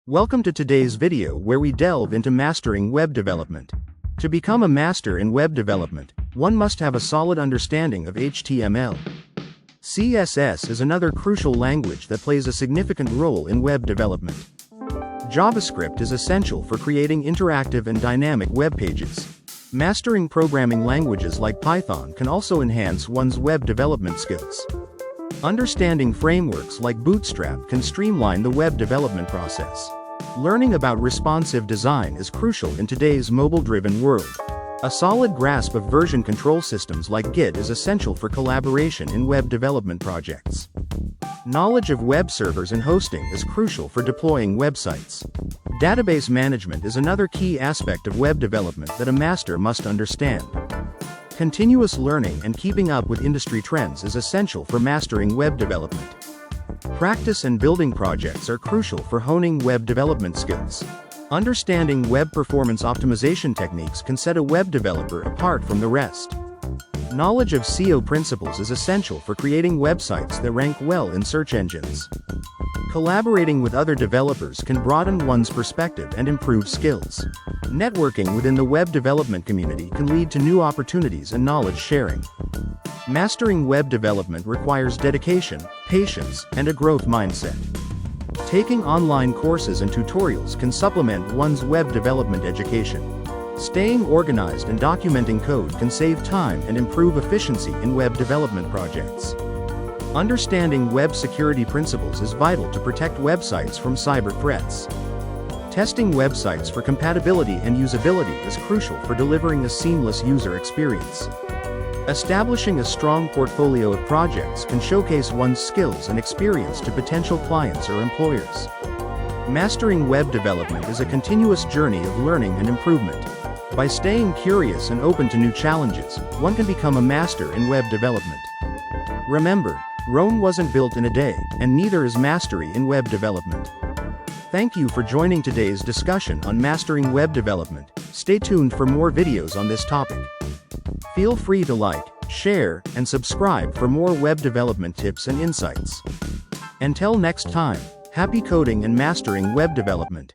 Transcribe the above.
Welcome to today's video where we delve into mastering web development. To become a master in web development, one must have a solid understanding of HTML. CSS is another crucial language that plays a significant role in web development. JavaScript is essential for creating interactive and dynamic web pages. Mastering programming languages like Python can also enhance one's web development skills. Understanding frameworks like Bootstrap can streamline the web development process. Learning about responsive design is crucial in today's mobile-driven world. A solid grasp of version control systems like Git is essential for collaboration in web development projects. Knowledge of web servers and hosting is crucial for deploying websites. Database management is another key aspect of web development that a master must understand. Continuous learning and keeping up with industry trends is essential for mastering web development. Practice and building projects are crucial for honing web development skills. Understanding web performance optimization techniques can set a web developer apart from the rest. Knowledge of SEO principles is essential for creating websites that rank well in search engines. Collaborating with other developers can broaden one's perspective and improve skills. Networking within the web development community can lead to new opportunities and knowledge sharing. Mastering web development requires dedication, patience, and a growth mindset. Taking online courses and tutorials can supplement one's web development education. Staying organized and documenting code can save time and improve efficiency in web development projects. Understanding web security principles is vital to protect websites from cyber threats. Testing websites for compatibility and usability is crucial for delivering a seamless user experience. Establishing a strong portfolio of projects can showcase one's skills and experience to potential clients or employers. Mastering web development is a continuous journey of learning and improvement. By staying curious and open to new challenges, one can become a master in web development. Remember, Rome wasn't built in a day, and neither is mastery in web development. Thank you for joining today's discussion on mastering web development. Stay tuned for more videos on this topic. Feel free to like, share, and subscribe for more web development tips and insights. Until next time, happy coding and mastering web development.